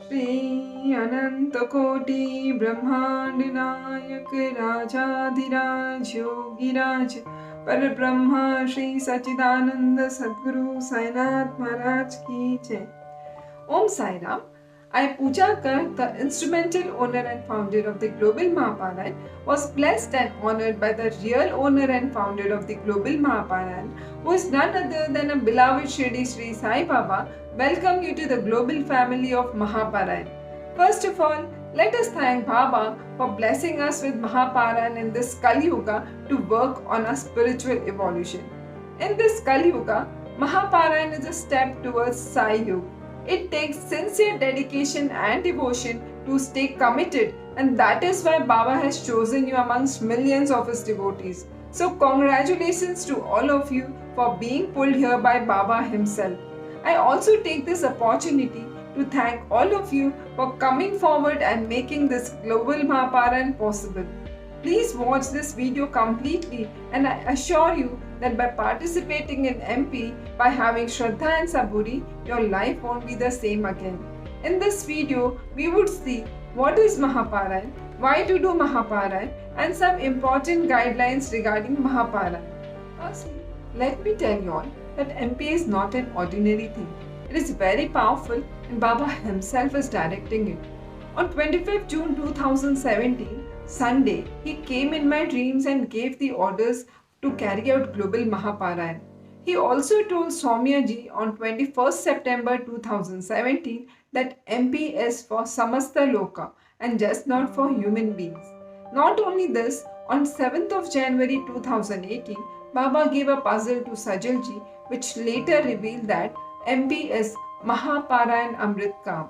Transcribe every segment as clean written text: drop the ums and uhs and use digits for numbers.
श्री अनंत कोटि ब्रह्मांड नायक राजाधिराज योगिराज पर ब्रह्मा श्री सच्चिदानंद सद्गुरु साईनाथ महाराज की जय। Om Sai Ram. I, Pooja Garg, the instrumental owner and founder of the Global MahaParayan, was blessed and honored by the real owner and founder of the Global MahaParayan, who is none other than a beloved Shirdi Saibaba. Welcome you to the global family of MahaParayan. First of all, let us thank Baba for blessing us with MahaParayan in this Kali Yuga to work on our spiritual evolution. In this Kali Yuga, MahaParayan is a step towards Sai Yuga. It takes sincere dedication and devotion to stay committed, and that is why Baba has chosen you amongst millions of his devotees. So congratulations to all of you for being pulled here by Baba himself. I also take this opportunity to thank all of you for coming forward and making this global MahaParayan possible. Please watch this video completely, and I assure you that by participating in MP, by having Shraddha and Saburi, your life won't be the same again. In this video, we would see what is MahaParayan, why to do MahaParayan, and some important guidelines regarding MahaParayan. Firstly, let me tell you all that MP is not an ordinary thing. It is very powerful, and Baba himself is directing it. On 25th June 2017, Sunday, he came in my dreams and gave the orders to carry out global MahaParayan. He also told Soumya ji on 21st September 2017 that MP is for Samasta Loka and just not for human beings. Not only this, on 7th of January 2018, Baba gave a puzzle to Sajal ji which later revealed that MP is MahaParayan Amrit Kam.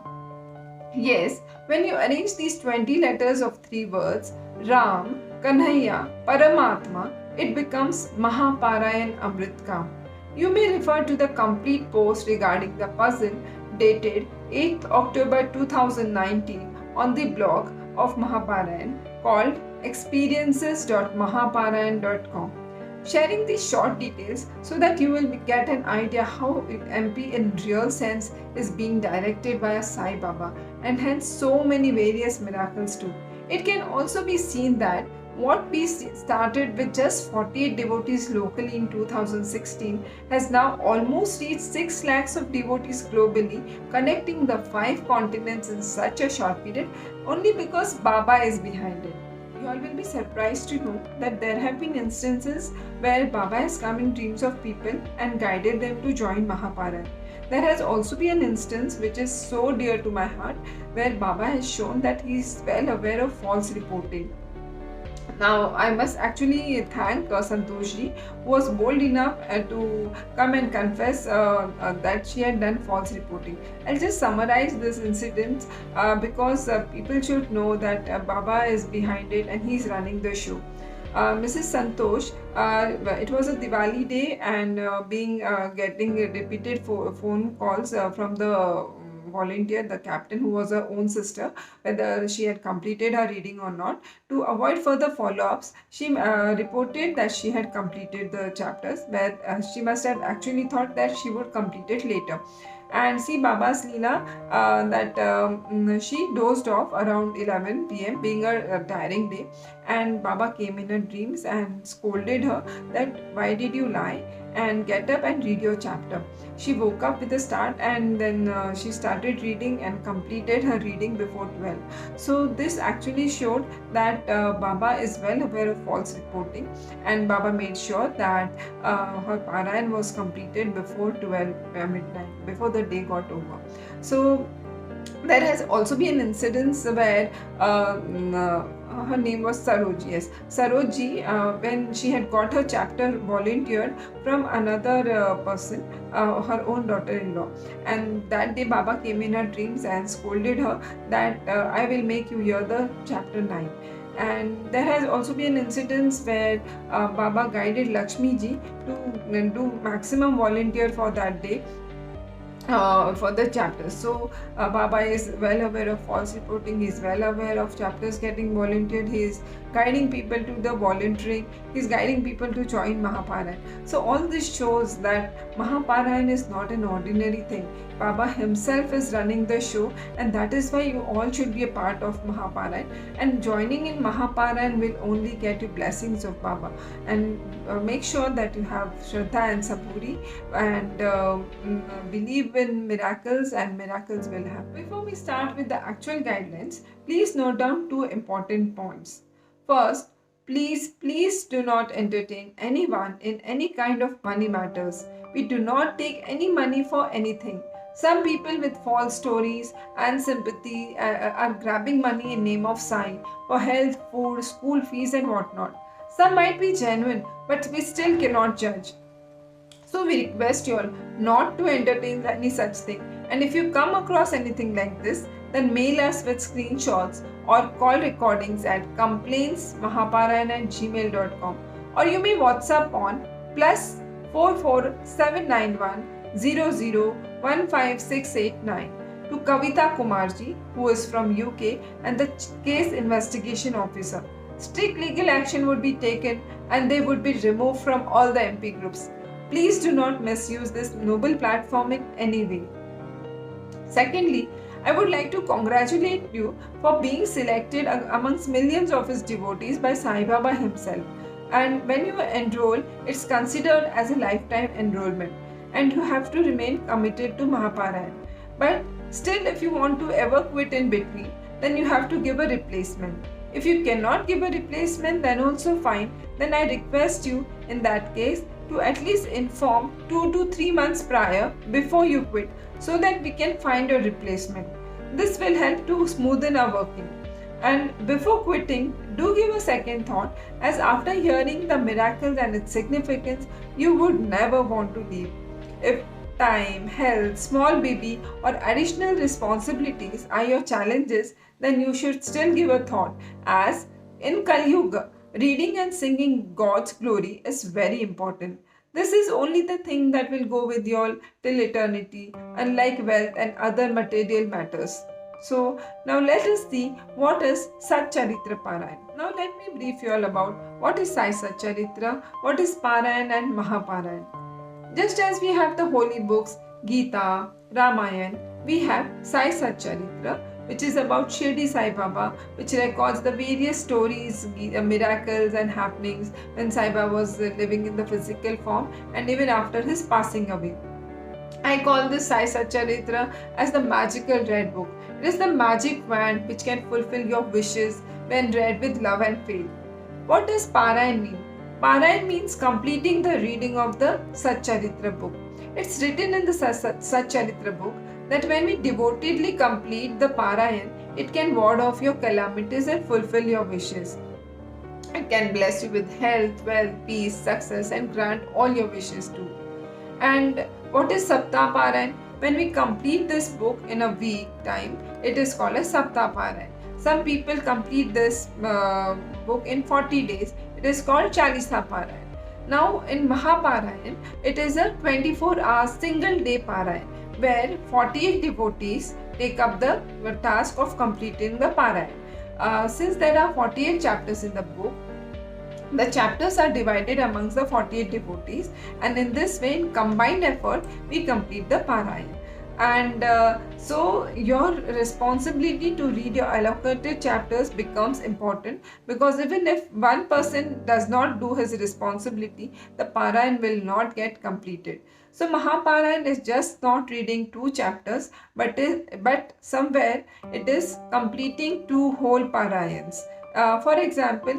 Yes, when you arrange these 20 letters of 3 words, Ram, Kanhaiya, Paramatma, it becomes MahaParayan Amritkam. You may refer to the complete post regarding the puzzle dated 8th October 2019 on the blog of MahaParayan called experiences.mahaparayan.com. Sharing these short details so that you will get an idea how MP in real sense is being directed by a Sai Baba, and hence so many various miracles too. It can also be seen that what we started with just 48 devotees locally in 2016 has now almost reached 6 lakhs of devotees globally, connecting the 5 continents in such a short period only because Baba is behind it. You all will be surprised to know that there have been instances where Baba has come in dreams of people and guided them to join MahaParayan. There has also been an instance which is so dear to my heart where Baba has shown that he is well aware of false reporting. Now, I must actually thank Santosh ji, who was bold enough to come and confess that she had done false reporting. I'll just summarize this incident because people should know that Baba is behind it and he's running the show. Mrs. Santosh, it was a Diwali day and getting repeated phone calls from the volunteer, the captain, who was her own sister, whether she had completed her reading or not. To avoid further follow-ups, she reported that she had completed the chapters, where she must have actually thought that she would complete it later. And see Baba's Leela that she dozed off around 11 p.m. being a tiring day, and Baba came in her dreams and scolded her that why did you lie and get up and read your chapter. She woke up with a start and then she started reading and completed her reading before 12. So this actually showed that Baba is well aware of false reporting, and Baba made sure that her Parayan was completed before 12 midnight, before the day got over. So there has also been an incident where her name was Saroj. Yes, Saroj ji, when she had got her chapter volunteered from another person, her own daughter-in-law, and that day Baba came in her dreams and scolded her that I will make you hear the chapter 9. And there has also been incidents where Baba guided Lakshmi ji to do maximum volunteer for that day. for the chapters. So Baba is well aware of false reporting, he is well aware of chapters getting volunteered, he is guiding people to the volunteering, he is guiding people to join MahaParayan. So all this shows that MahaParayan is not an ordinary thing. Baba himself is running the show, and that is why you all should be a part of MahaParayan. And joining in MahaParayan will only get you blessings of Baba. And make sure that you have Shraddha and Saburi, and believe in miracles, and miracles will happen. Before we start with the actual guidelines, please note down two important points. First, please do not entertain anyone in any kind of money matters. We do not take any money for anything. Some people with false stories and sympathy are grabbing money in name of Sai for health, food, school fees and whatnot. Some might be genuine, but we still cannot judge. So we request you all not to entertain any such thing. And if you come across anything like this, then mail us with screenshots or call recordings at complaintsmahaparayan@gmail.com, or you may WhatsApp on +44791 to Kavita Kumarji, who is from UK and the case investigation officer. Strict legal action would be taken and they would be removed from all the MP groups. Please do not misuse this noble platform in any way. Secondly, I would like to congratulate you for being selected amongst millions of his devotees by Sai Baba himself. And when you enroll, it's considered as a lifetime enrollment, and you have to remain committed to MahaParayan. But still, if you want to ever quit in between, then you have to give a replacement. If you cannot give a replacement, then also fine. Then I request you in that case to at least inform 2 to 3 months prior before you quit, so that we can find a replacement. This will help to smoothen our working. And before quitting, do give a second thought, as after hearing the miracles and its significance, you would never want to leave. If time, health, small baby or additional responsibilities are your challenges, then you should still give a thought, as in Kali Yuga, reading and singing God's glory is very important. This is only the thing that will go with you all till eternity, unlike wealth and other material matters. So now let us see what is Sat Charitra Parayan. Now let me brief you all about what is Sai Sat Charitra, what is Parayan and Mahaparayan. Just as we have the holy books Gita, Ramayana, we have Sai Sat Charitra, which is about Shirdisaibaba, which records the various stories, miracles and happenings when Sai Baba was living in the physical form and even after his passing away. I call this Sai Sat Charitra as the magical red book. It is the magic wand which can fulfill your wishes when read with love and faith. What does Parayan mean? Parayan means completing the reading of the Sat Charitra book. It's written in the Sat Charitra book that when we devotedly complete the Parayan, it can ward off your calamities and fulfill your wishes. It can bless you with health, wealth, peace, success and grant all your wishes too. And what is Sapta Parayan? When we complete this book in a week time, it is called a Sapta Parayan. Some people complete this book in 40 days. It is called Chalisa Parayan. Now in Mahaparayan, it is a 24-hour single day Parayan, where 48 devotees take up the task of completing the Parayan. Since there are 48 chapters in the book, the chapters are divided amongst the 48 devotees, and in this way, in combined effort, we complete the Parayan. And so your responsibility to read your allocated chapters becomes important, because even if one person does not do his responsibility, the Parayan will not get completed. So Mahaparayan is just not reading 2 chapters, but somewhere it is completing 2 whole Parayans. For example,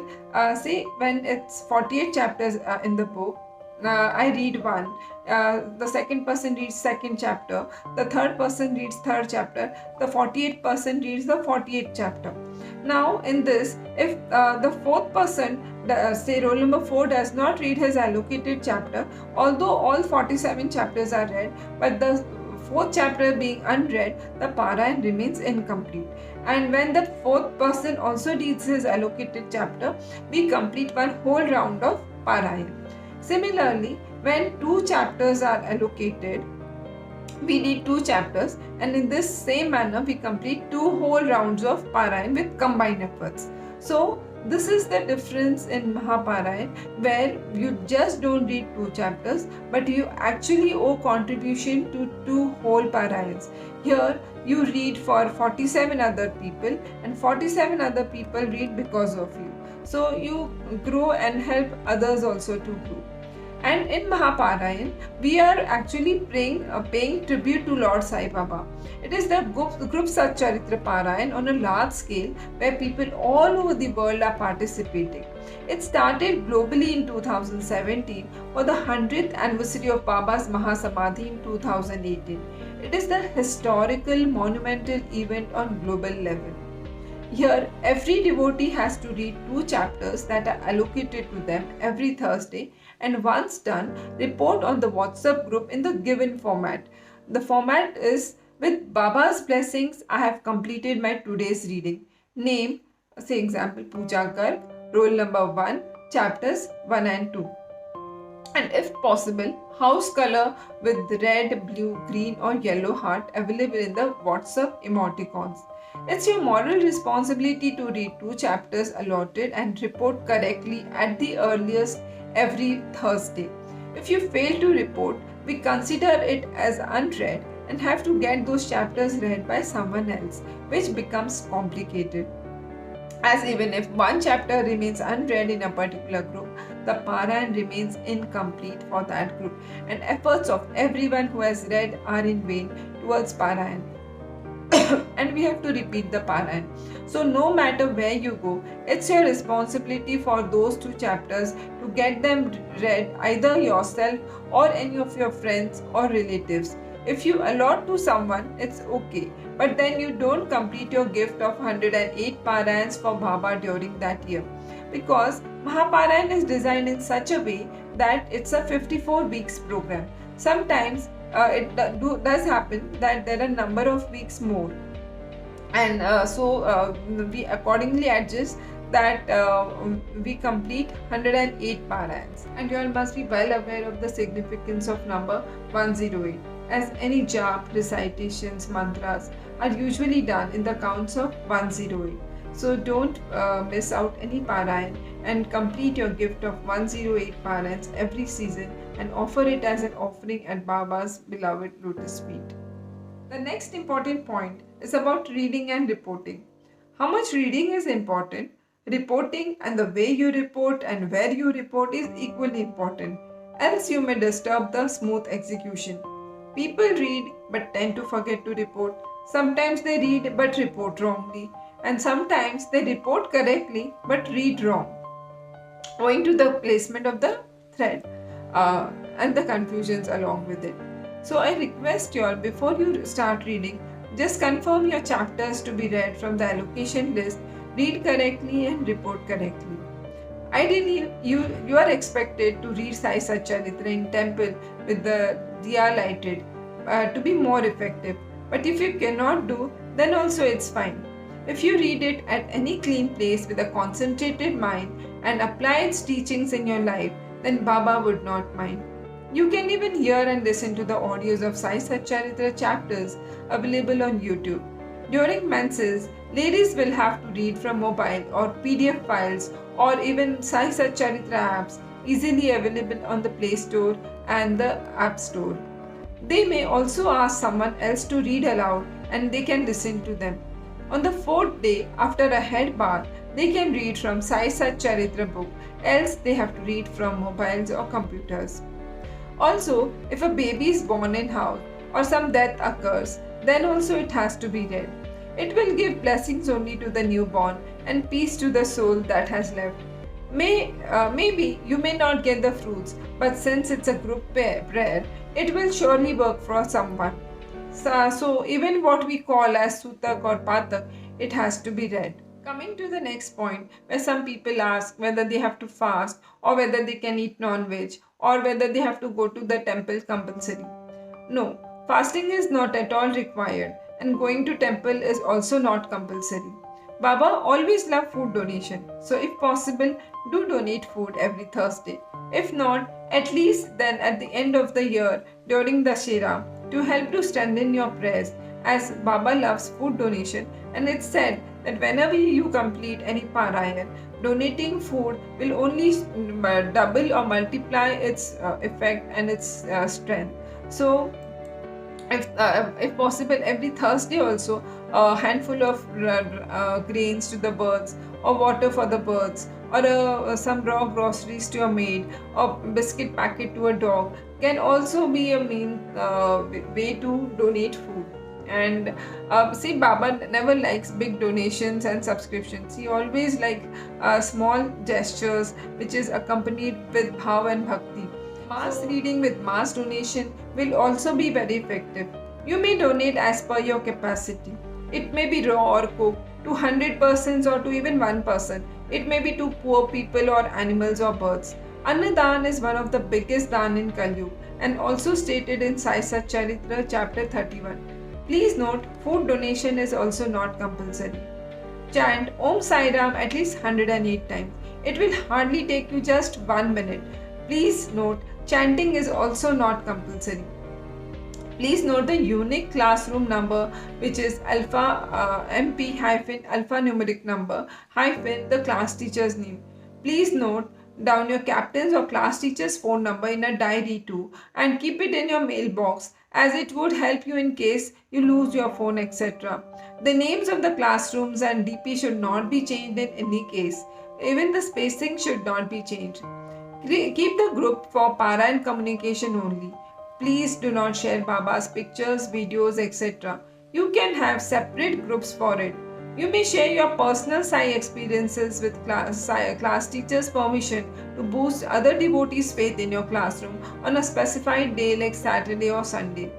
say when it's 48 chapters in the book, I read one, the second person reads second chapter, the third person reads third chapter, the 48th person reads the 48th chapter. Now in this, if the fourth person, say roll number 4, does not read his allocated chapter, although all 47 chapters are read, but the 4th chapter being unread, the Parayan remains incomplete. And when the 4th person also reads his allocated chapter, we complete one whole round of Parayan. Similarly, when 2 chapters are allocated, we read 2 chapters, and in this same manner we complete 2 whole rounds of Parayan with combined efforts. So this is the difference in MahaParayan, where you just don't read 2 chapters, but you actually owe contribution to 2 whole Parayans. Here you read for 47 other people, and 47 other people read because of you. So you grow and help others also to grow. And in MahaParayan, we are actually paying tribute to Lord Saibaba. It is the group Satcharitra Parayan on a large scale where people all over the world are participating. It started globally in 2017 for the 100th anniversary of Baba's Mahasamadhi in 2018. It is the historical monumental event on global level. Here, every devotee has to read 2 chapters that are allocated to them every Thursday, and once done, report on the WhatsApp group in the given format. The format is, with Baba's blessings, I have completed my today's reading. Name, say example, Pooja Garg, roll number 1, chapters 1 and 2. And if possible, house color with red, blue, green or yellow heart available in the WhatsApp emoticons. It's your moral responsibility to read 2 chapters allotted and report correctly at the earliest every Thursday. If you fail to report, we consider it as unread and have to get those chapters read by someone else, which becomes complicated. As even if one chapter remains unread in a particular group, the Parayan remains incomplete for that group, and efforts of everyone who has read are in vain towards Parayan. And we have to repeat the Parayan. So no matter where you go, it's your responsibility for those 2 chapters to get them read either yourself or any of your friends or relatives. If you allot to someone, it's okay, but then you don't complete your gift of 108 Parayans for Baba during that year. Because MahaParayan is designed in such a way that it's a 54 weeks program. Sometimes it does happen that there are a number of weeks more, and so we accordingly adjust that we complete 108 Parayans. And you all must be well aware of the significance of number 108, as any jap, recitations, mantras are usually done in the counts of 108. So don't miss out any Parayan and complete your gift of 108 Parayans every season and offer it as an offering at Baba's beloved lotus feet. The next important point is about reading and reporting. How much reading is important? Reporting and the way you report and where you report is equally important, else you may disturb the smooth execution. People read but tend to forget to report. Sometimes they read but report wrongly, and sometimes they report correctly but read wrong, owing to the placement of the thread and the confusions along with it. So I request you all, before you start reading, just confirm your chapters to be read from the allocation list, read correctly and report correctly. Ideally, you are expected to read Sai Satcharitra in temple with the diya lighted to be more effective. But if you cannot do, then also it's fine. If you read it at any clean place with a concentrated mind and apply its teachings in your life, then Baba would not mind. You can even hear and listen to the audios of Sai Satcharitra chapters available on YouTube. During menses, ladies will have to read from mobile or PDF files or even Sai Satcharitra apps easily available on the Play Store and the App Store. They may also ask someone else to read aloud and they can listen to them. On the 4th day after a head bath, they can read from Sai Satcharitra book, else they have to read from mobiles or computers. Also, if a baby is born in house or some death occurs, then also it has to be read. It will give blessings only to the newborn and peace to the soul that has left. Maybe you may not get the fruits, but since it's a group prayer, it will surely work for someone. So even what we call as sutak or patak, it has to be read. Coming to the next point, where some people ask whether they have to fast or whether they can eat non-veg or whether they have to go to the temple compulsory. No, fasting is not at all required and going to temple is also not compulsory. Baba always loved food donation, so if possible, do donate food every Thursday. If not, at least then at the end of the year during Dashera, to help to strengthen your prayers, as Baba loves food donation, and it's said that whenever you complete any Parayan, donating food will only double or multiply its effect and its strength. So if possible, every Thursday also a handful of grains to the birds, or water for the birds, or some raw groceries to a maid, or biscuit packet to a dog can also be a way to donate food. And see, Baba never likes big donations and subscriptions. He always like small gestures which is accompanied with bhav and bhakti. Mass reading with mass donation will also be very effective. You may donate as per your capacity. It may be raw or cooked to 100 persons or to even one person. It may be to poor people or animals or birds. Annadan is one of the biggest dan in Kali and also stated in Sai Sat Charitra chapter 31. Please note, food donation is also not compulsory. Chant Om Sai Ram at least 108 times. It will hardly take you just 1 minute. Please note, chanting is also not compulsory. Please note the unique classroom number, which is alpha MP hyphen alphanumeric number hyphen the class teacher's name. Please note down your captain's or class teacher's phone number in a diary too, and keep it in your mailbox, as it would help you in case you lose your phone, etc. The names of the classrooms and DP should not be changed in any case. Even the spacing should not be changed. Keep the group for Parayan communication only. Please do not share Baba's pictures, videos, etc. You can have separate groups for it. You may share your personal Sai experiences with class teachers' permission to boost other devotees' faith in your classroom on a specified day like Saturday or Sunday.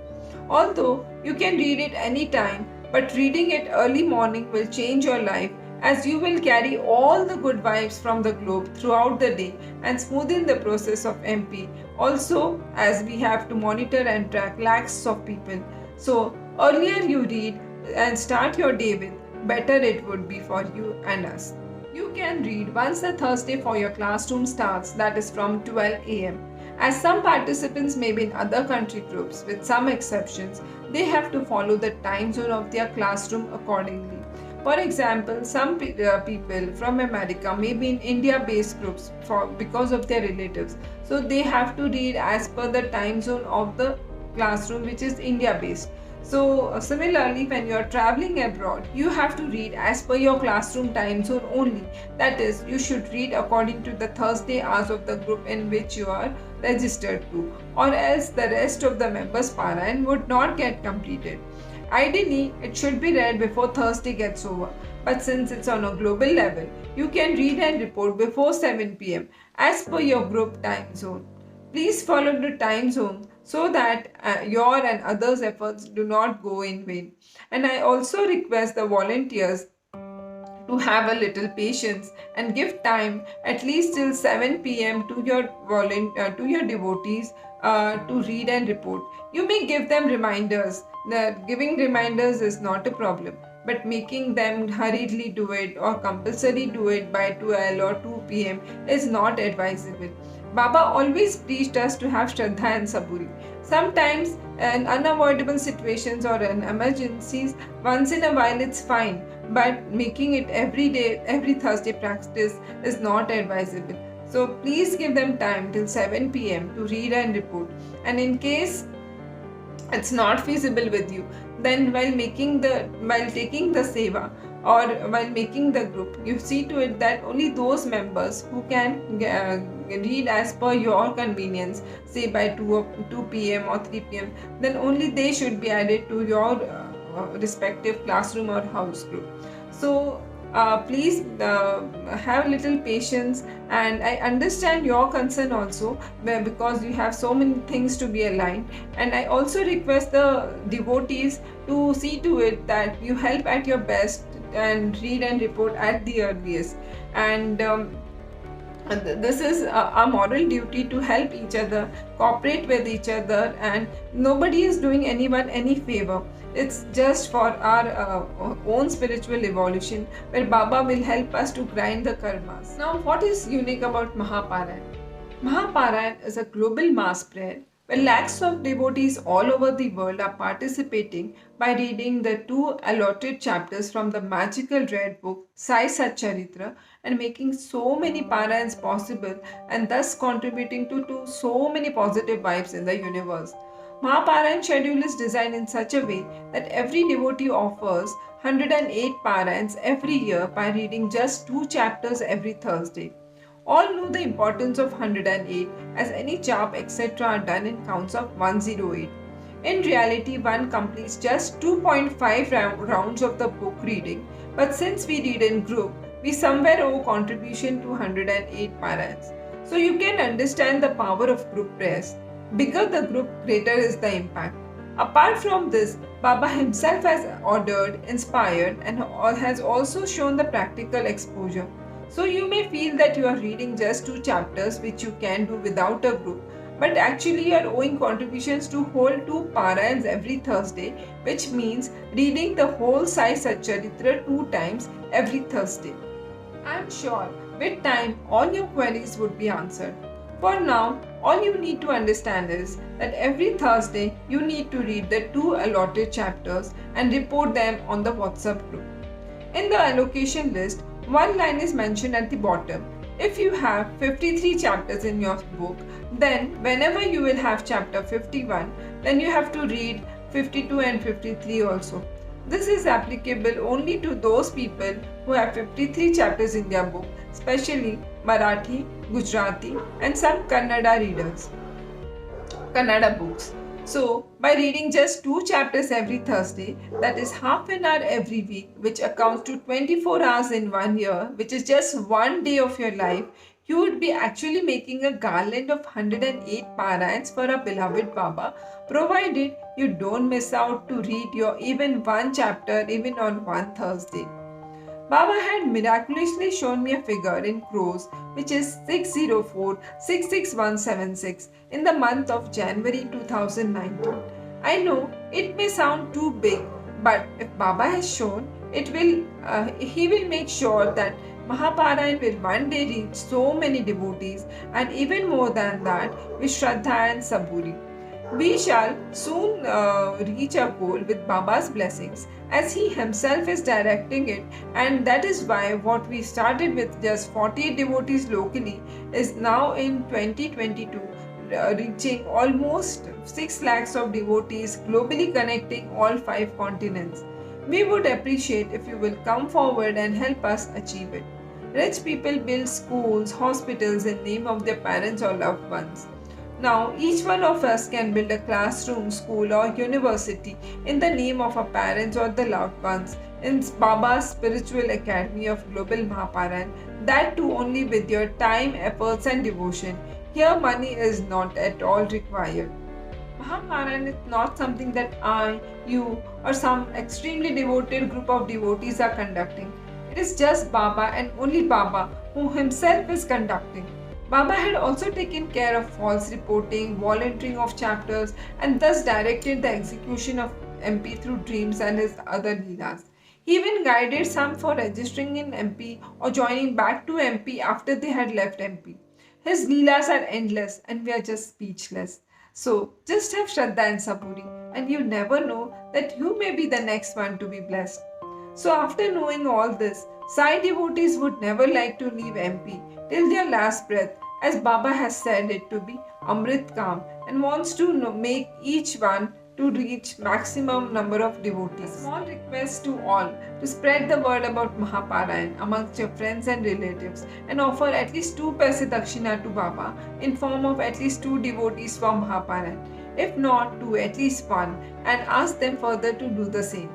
Although you can read it anytime, but reading it early morning will change your life, as you will carry all the good vibes from the globe throughout the day and smoothen the process of MP. Also, as we have to monitor and track lakhs of people. So, earlier you read and start your day with, better it would be for you and us. You can read once a Thursday for your classroom starts, that is from 12 am. As some participants may be in other country groups, with some exceptions, they have to follow the time zone of their classroom accordingly. For example, some people from America may be in India-based groups because of their relatives. So they have to read as per the time zone of the classroom, which is India-based. So similarly, when you are traveling abroad, you have to read as per your classroom time zone only. That is, you should read according to the Thursday hours of the group in which you are registered to, or else the rest of the members' Parayan would not get completed. Ideally, it should be read before Thursday gets over, but since it's on a global level, you can read and report before 7 pm as per your group time zone. Please follow the time zone so that your and others' efforts do not go in vain. And I also request the volunteers to have a little patience and give time at least till 7 pm to your devotees to read and report. You may give them reminders. Giving reminders is not a problem, but making them hurriedly do it or compulsory do it by 12 or 2 pm is not advisable. Baba always preached us to have Shraddha and Saburi. Sometimes in unavoidable situations or in emergencies, once in a while it's fine, but making it every day, every Thursday practice is not advisable. So please give them time till 7 pm to read and report. And in case it's not feasible with you, then while taking the seva or while making the group, you see to it that only those members who can read as per your convenience, say by 2 pm or 3 pm, then only they should be added to your respective classroom or house group. So please have little patience, and I understand your concern also because you have so many things to be aligned, and I also request the devotees to see to it that you help at your best and read and report at the earliest. And this is a moral duty to help each other, cooperate with each other, and nobody is doing anyone any favor. It's just for our own spiritual evolution, where Baba will help us to grind the karmas. Now, what is unique about MahaParayan? MahaParayan is a global mass prayer where lakhs of devotees all over the world are participating by reading the 2 allotted chapters from the magical red book Sai Satcharitra and making so many parayans possible and thus contributing to so many positive vibes in the universe. MahaParayan schedule is designed in such a way that every devotee offers 108 parayans every year by reading just 2 chapters every Thursday. All know the importance of 108 as any jap etc. are done in counts of 108. In reality, one completes just 2.5 rounds of the book reading, but since we read in group, we somewhere owe contribution to 108 parayans. So you can understand the power of group prayers. Bigger the group, greater is the impact. Apart from this, Baba himself has ordered, inspired, and has also shown the practical exposure. So you may feel that you are reading just 2 chapters, which you can do without a group, but actually you are owing contributions to whole 2 parayans every Thursday, which means reading the whole Sai Satcharitra 2 times every Thursday. I am sure with time all your queries would be answered. For now, all you need to understand is that every Thursday you need to read the 2 allotted chapters and report them on the WhatsApp group. In the allocation list, one line is mentioned at the bottom. If you have 53 chapters in your book, then whenever you will have chapter 51, then you have to read 52 and 53 also. This is applicable only to those people who have 53 chapters in their book, especially Marathi, Gujarati and some Kannada books. So, by reading just 2 chapters every Thursday, that is half an hour every week, which accounts to 24 hours in 1 year, which is just 1 day of your life, you would be actually making a garland of 108 parayans for a beloved Baba, provided you don't miss out to read your even 1 chapter even on one Thursday. Baba had miraculously shown me a figure in crores, which is 604-66176 in the month of January 2019. I know it may sound too big, but if Baba has shown, he will make sure that MahaParayan will one day reach so many devotees and even more than that with Shraddha and Saburi. We shall soon reach our goal with Baba's blessings as he himself is directing it, and that is why what we started with just 48 devotees locally is now in 2022 reaching almost 6 lakhs of devotees globally connecting all 5 continents. We would appreciate if you will come forward and help us achieve it. Rich people build schools, hospitals in name of their parents or loved ones. Now, each one of us can build a classroom, school or university in the name of our parents or the loved ones in Baba's Spiritual Academy of Global MahaParayan, that too only with your time, efforts and devotion. Here money is not at all required. MahaParayan is not something that I, you or some extremely devoted group of devotees are conducting. It is just Baba and only Baba who himself is conducting. Baba had also taken care of false reporting, volunteering of chapters and thus directed the execution of MP through dreams and his other leelas. He even guided some for registering in MP or joining back to MP after they had left MP. His leelas are endless and we are just speechless. So just have Shraddha and Saburi and you never know that you may be the next one to be blessed. So after knowing all this, Sai devotees would never like to leave MP till their last breath, as Baba has said it to be Amrit Kam and wants to make each one to reach maximum number of devotees. A small request to all to spread the word about MahaParayan amongst your friends and relatives and offer at least 2 paise dakshina to Baba in form of at least 2 devotees from MahaParayan, if not 2, at least 1, and ask them further to do the same.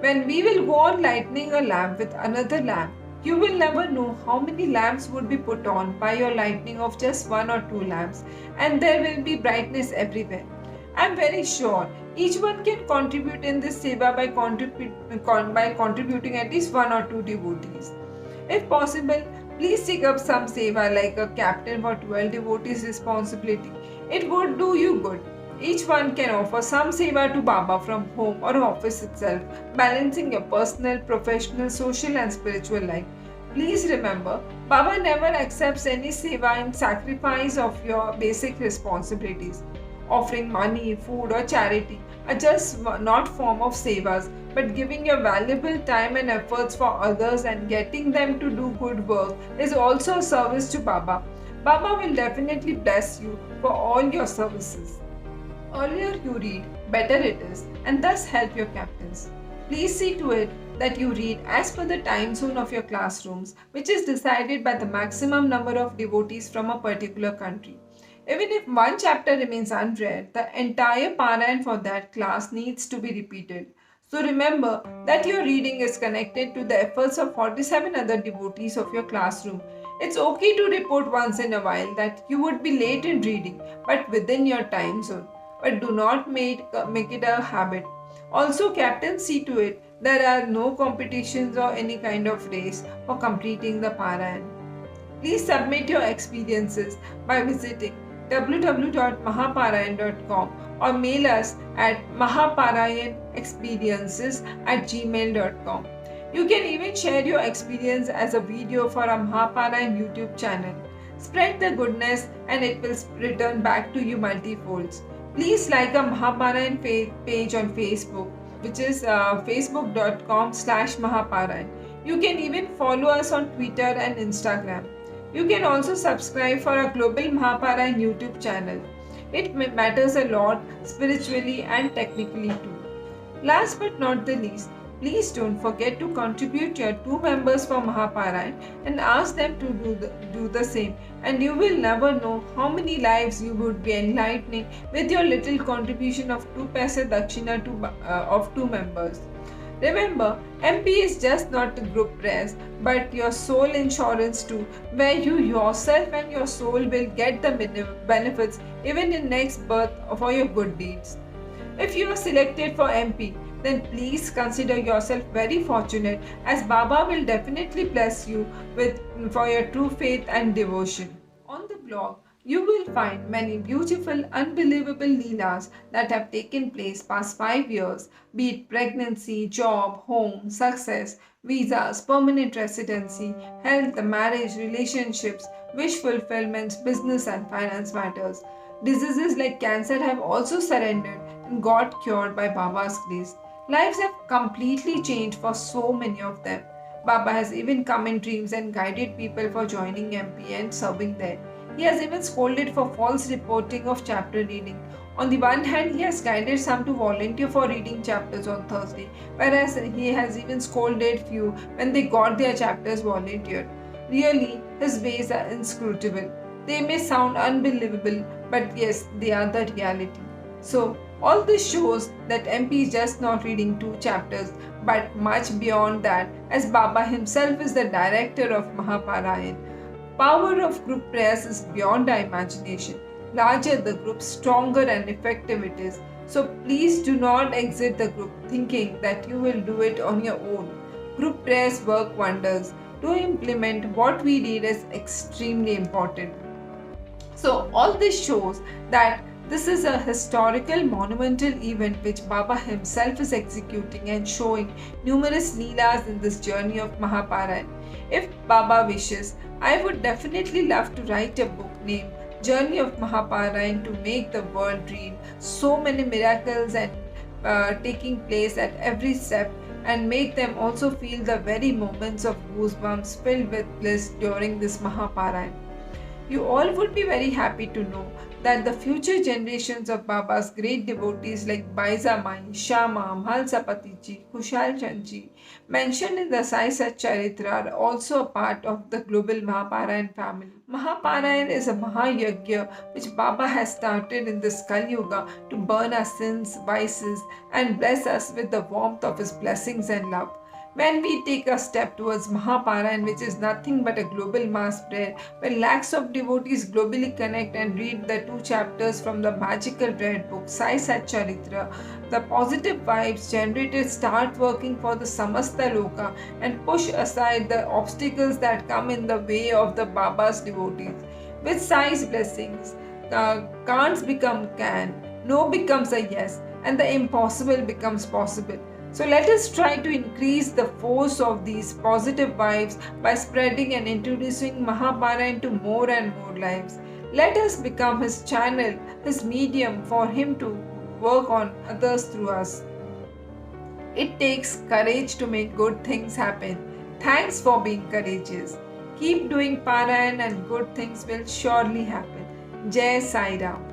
When we will go on lighting a lamp with another lamp, you will never know how many lamps would be put on by your lighting of just 1 or 2 lamps, and there will be brightness everywhere. I am very sure each one can contribute in this seva by contributing at least 1 or 2 devotees. If possible, please take up some seva like a captain for 12 devotees responsibility. It would do you good. Each one can offer some seva to Baba from home or office itself, balancing your personal, professional, social and spiritual life. Please remember, Baba never accepts any seva in sacrifice of your basic responsibilities. offering money, food or charity are just not form of sevas, but giving your valuable time and efforts for others and getting them to do good work is also a service to Baba. Baba will definitely bless you for all your services. Earlier you read, better it is, and thus help your captains. Please see to it that you read as per the time zone of your classrooms, which is decided by the maximum number of devotees from a particular country. Even if one chapter remains unread, the entire Parayan for that class needs to be repeated. So remember that your reading is connected to the efforts of 47 other devotees of your classroom. It's okay to report once in a while that you would be late in reading, but within your time zone. But do not make it a habit. Also, captains see to it there are no competitions or any kind of race for completing the Parayan. Please submit your experiences by visiting www.mahaparayan.com or mail us at mahaparayanexperiences@gmail.com. You can even share your experience as a video for our MahaParayan YouTube channel. Spread the goodness and it will return back to you multifolds. Please like our MahaParayan page on Facebook, which is facebook.com/MahaParayan. You can even follow us on Twitter and Instagram. You can also subscribe for our Global MahaParayan YouTube channel. It matters a lot spiritually and technically too. Last but not the least, please don't forget to contribute your 2 members for MahaParayan and ask them to do the same, and you will never know how many lives you would be enlightening with your little contribution of 2 paise dakshina of 2 members. Remember, MP is just not a group prayers, but your soul insurance too, where you yourself and your soul will get the benefits even in next birth for your good deeds. If you are selected for MP, then please consider yourself very fortunate, as Baba will definitely bless you for your true faith and devotion. On the blog, you will find many beautiful, unbelievable leelas that have taken place past 5 years, be it pregnancy, job, home, success, visas, permanent residency, health, marriage, relationships, wish fulfillments, business and finance matters. Diseases like cancer have also surrendered and got cured by Baba's grace. Lives have completely changed for so many of them. Baba has even come in dreams and guided people for joining MP and serving there. He has even scolded for false reporting of chapter reading. On the one hand, he has guided some to volunteer for reading chapters on Thursday, whereas he has even scolded few when they got their chapters volunteered. Really, his ways are inscrutable. They may sound unbelievable, but yes, they are the reality. So, all this shows that MP is just not reading 2 chapters, but much beyond that, as Baba himself is the director of MahaParayan. Power of group prayers is beyond our imagination. Larger the group, stronger and effective it is. So please do not exit the group thinking that you will do it on your own. Group prayers work wonders. To implement what we read is extremely important. So all this shows that this is a historical monumental event which Baba himself is executing and showing numerous leelas in this journey of MahaParayan. If Baba wishes, I would definitely love to write a book named Journey of MahaParayan to make the world read so many miracles and taking place at every step, and make them also feel the very moments of goosebumps filled with bliss during this MahaParayan. You all would be very happy to know that the future generations of Baba's great devotees like Baiza Mai, Shama, Mhalsapatiji, Kushal Chandji, mentioned in the Sai Sat Charitra, are also a part of the global MahaParayan family. MahaParayan is a Mahayagya which Baba has started in this Kali Yuga to burn our sins, vices, and bless us with the warmth of his blessings and love. When we take a step towards MahaParayan, which is nothing but a global mass prayer, where lakhs of devotees globally connect and read the 2 chapters from the magical red book Sai Sat Charitra, the positive vibes generated start working for the Samasta Loka and push aside the obstacles that come in the way of the Baba's devotees. With Sai's blessings, can'ts become can, no becomes a yes, and the impossible becomes possible. So let us try to increase the force of these positive vibes by spreading and introducing MahaParayan to more and more lives. Let us become His channel, His medium for Him to work on others through us. It takes courage to make good things happen. Thanks for being courageous. Keep doing Parayan and good things will surely happen. Jai Sai Ram.